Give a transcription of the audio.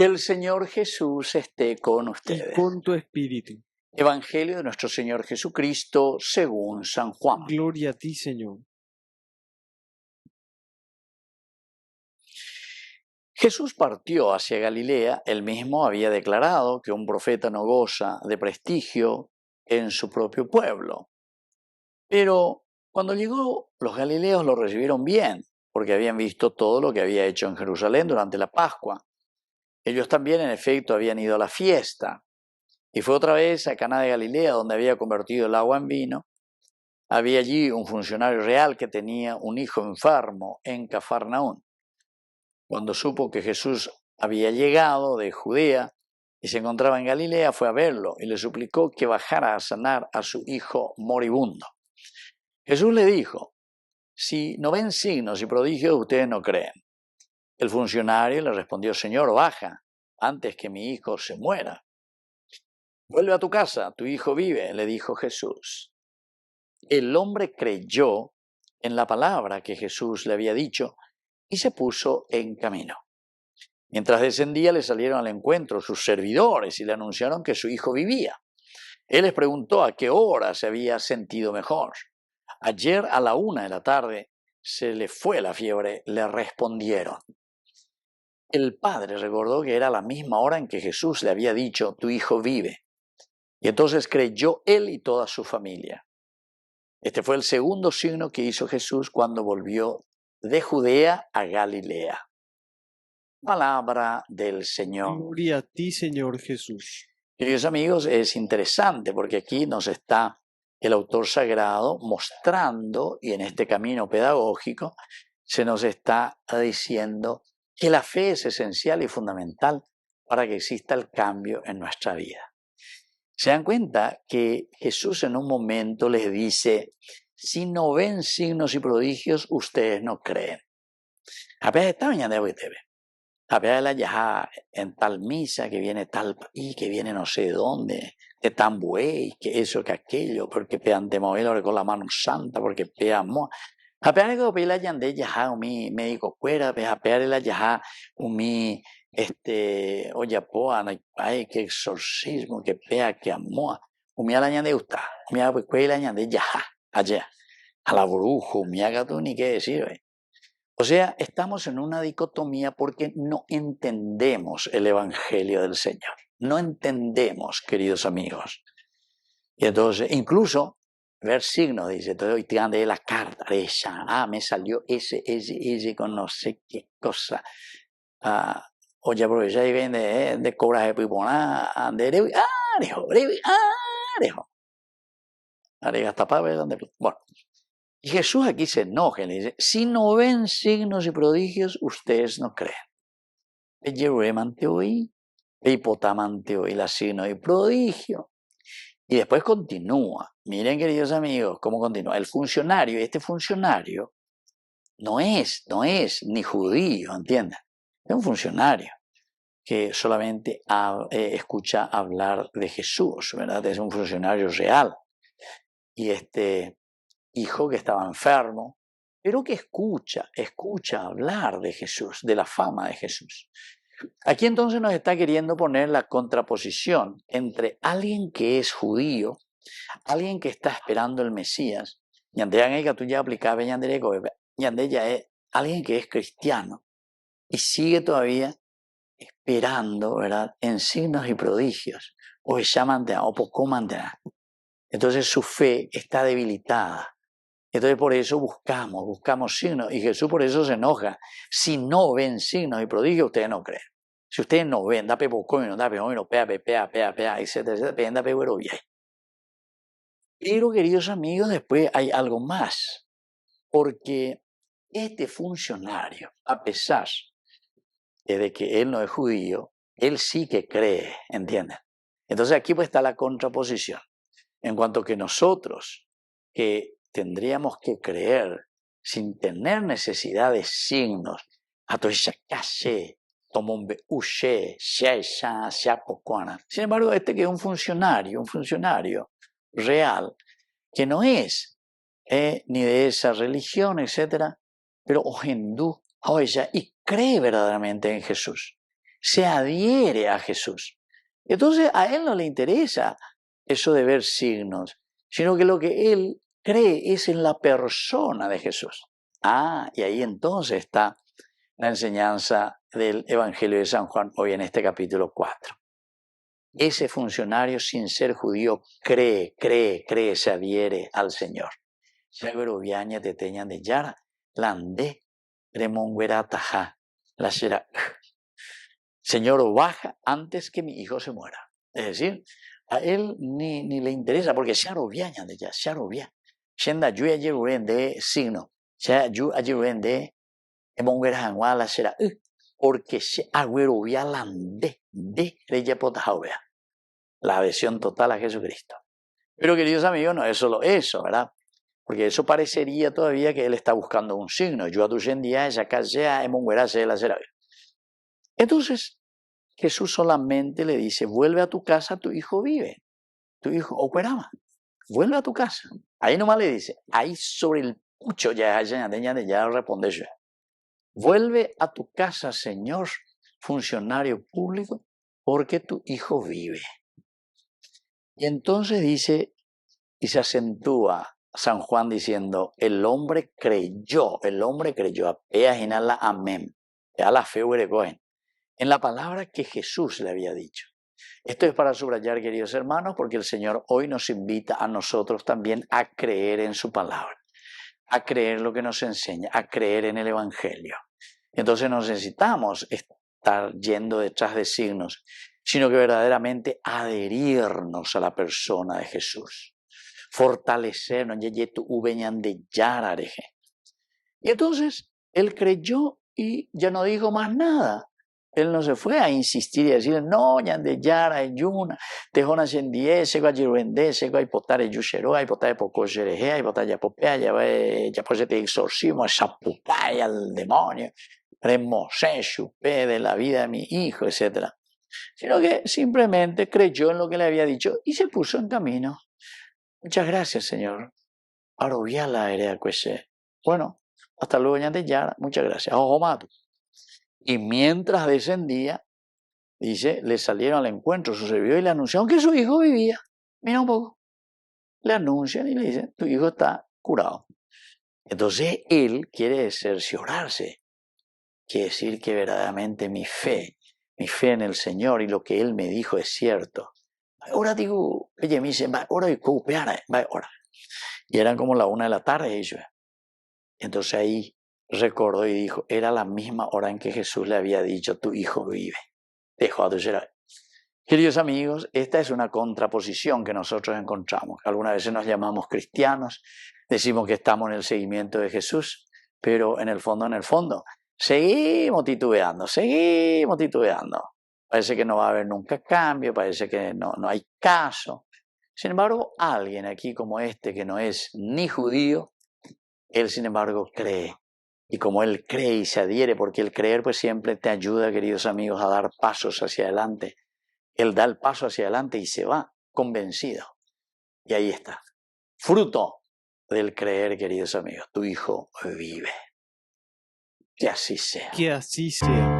Que el Señor Jesús esté con y ustedes. con tu espíritu. Evangelio de nuestro Señor Jesucristo según San Juan. Gloria a ti, Señor. Jesús partió hacia Galilea. Él mismo había declarado que un profeta no goza de prestigio en su propio pueblo. Pero cuando llegó, los galileos lo recibieron bien, porque habían visto todo lo que había hecho en Jerusalén durante la Pascua. Ellos también, en efecto, habían ido a la fiesta. Y fue otra vez a Caná de Galilea, donde había convertido el agua en vino. Había allí un funcionario real que tenía un hijo enfermo en Cafarnaún. Cuando supo que Jesús había llegado de Judea y se encontraba en Galilea, fue a verlo y le suplicó que bajara a sanar a su hijo moribundo. Jesús le dijo: si no ven signos y prodigios, ustedes no creen. El funcionario le respondió: Señor, baja, antes que mi hijo se muera. Vuelve a tu casa, tu hijo vive, le dijo Jesús. El hombre creyó en la palabra que Jesús le había dicho y se puso en camino. Mientras descendía, le salieron al encuentro sus servidores y le anunciaron que su hijo vivía. Él les preguntó a qué hora se había sentido mejor. Ayer a la 1 de la tarde se le fue la fiebre, le respondieron. El padre recordó que era la misma hora en que Jesús le había dicho: tu hijo vive. Y entonces creyó él y toda su familia. Este fue el segundo signo que hizo Jesús cuando volvió de Judea a Galilea. Palabra del Señor. Gloria a ti, Señor Jesús. Queridos amigos, es interesante porque aquí nos está el autor sagrado mostrando, y en este camino pedagógico se nos está diciendo que la fe es esencial y fundamental para que exista el cambio en nuestra vida. Se dan cuenta que Jesús en un momento les dice: si no ven signos y prodigios, ustedes no creen. Apenas esta mañana de TV. Apenas la yajá en tal misa, que viene tal país, que viene no sé de dónde, de tan buey, que eso, que aquello, porque pean de moverlo con la mano santa, porque peamos. Apenas que pela yande yajá, mi médico fuera, apenas la yajá, mi oyapoa, ay, que exorcismo, que pea, que amoa, la ñande gusta, umia pues la ñande yajá, allá, a la brujo, umia tú ni qué decir, ¿ve? O sea, estamos en una dicotomía porque no entendemos el Evangelio del Señor. No entendemos, queridos amigos. Y entonces, incluso, ver signos, dice, entonces hoy te de la carta, de ella, me salió ese, con no sé qué cosa. Oye, aprovecha y vende de cobras de pipona, andere, hasta para ver dónde. Bueno. Y Jesús aquí se enoja y le dice: si no ven signos y prodigios, ustedes no creen. Peyeruemante hoy, hipotamante hoy, la signo y prodigio. Y después continúa. Miren, queridos amigos, cómo continúa. El funcionario, este funcionario, no es ni judío, ¿entienden? Es un funcionario que solamente escucha hablar de Jesús, ¿verdad? Es un funcionario real. Y este hijo que estaba enfermo, pero que escucha hablar de Jesús, de la fama de Jesús. Aquí entonces nos está queriendo poner la contraposición entre alguien que es judío, alguien que está esperando el Mesías, y que tú ya aplicabas ya es alguien que es cristiano y sigue todavía esperando, ¿verdad?, en signos y prodigios, o poco mantener. Entonces su fe está debilitada. Entonces por eso buscamos signos, y Jesús por eso se enoja. Si no ven signos y prodigios, ustedes no creen. Si ustedes no ven, da pepocoino, pea, etcétera, da peguero bien. Pero, queridos amigos, después hay algo más, porque este funcionario, a pesar de que él no es judío, él sí que cree, ¿entienden? Entonces aquí pues está la contraposición, en cuanto que nosotros, que tendríamos que creer sin tener necesidad de signos, sin embargo, este que es un funcionario real, que no es ni de esa religión, etc., pero hindú, y cree verdaderamente en Jesús. se adhiere a Jesús. Entonces a él no le interesa eso de ver signos, sino que lo que él cree es en la persona de Jesús. Y ahí entonces está la enseñanza del Evangelio de San Juan hoy en este capítulo 4. Ese funcionario sin ser judío cree, se adhiere al Señor. Señor, baja antes que mi hijo se muera. Es decir, a él ni le interesa, porque se arobiaña de ya, se arobia. Shenda yu ayeruren de signo, se yu ayeruren de emonguerangua la será, porque se agüerobia lande de reyapotahobea. La adhesión total a Jesucristo. Pero queridos amigos, no es solo eso, ¿verdad? Porque eso parecería todavía que él está buscando un signo. Yo a tu día esa casa emonguerase la será. Entonces, Jesús solamente le dice, vuelve a tu casa, tu hijo vive. Tu hijo, operaba, vuelve a tu casa. Ahí nomás le dice, ahí sobre el pucho ya responde yo. Vuelve a tu casa, señor funcionario público, porque tu hijo vive. Y entonces dice, y se acentúa San Juan diciendo, el hombre creyó, amén, a la fe en la palabra que Jesús le había dicho. Esto es para subrayar, queridos hermanos, porque el Señor hoy nos invita a nosotros también a creer en su palabra, a creer lo que nos enseña, a creer en el Evangelio. Entonces no necesitamos estar yendo detrás de signos, sino que verdaderamente adherirnos a la persona de Jesús, fortalecernos. Y entonces él creyó y ya no dijo más nada. Él no se fue a insistir y a decir, no, yandeyara, yuna, tejona sendie, sego a jirwende, sego a hipotare yushero, a hipotare poco jereje, a hipotare yapopea, ya pues te exorcismo, a sapupay al demonio, remosé, chupé de la vida de mi hijo, etc. Sino que simplemente creyó en lo que le había dicho y se puso en camino. Muchas gracias, Señor. Ahora la herea cuese. Bueno, hasta luego, yandeyara, muchas gracias. Ojo mato. Y mientras descendía, dice, le salieron al encuentro su servidor y le anunciaron que su hijo vivía. Mira un poco. Le anuncian y le dicen, tu hijo está curado. Entonces él quiere cerciorarse. Quiere decir que verdaderamente mi fe en el Señor y lo que él me dijo es cierto. Ahora digo, oye, me dice, ahora y eran como la 1 de la tarde ellos. Entonces ahí recordó y dijo, era la misma hora en que Jesús le había dicho, tu hijo vive. Dejó a tu será. Queridos amigos, esta es una contraposición que nosotros encontramos. Algunas veces nos llamamos cristianos, decimos que estamos en el seguimiento de Jesús, pero en el fondo, seguimos titubeando. Parece que no va a haber nunca cambio, parece que no hay caso. Sin embargo, alguien aquí como este que no es ni judío, él sin embargo cree. Y como él cree y se adhiere, porque el creer pues siempre te ayuda, queridos amigos, a dar pasos hacia adelante. Él da el paso hacia adelante y se va convencido. Y ahí está. Fruto del creer, queridos amigos. Tu hijo vive. Que así sea. Que así sea.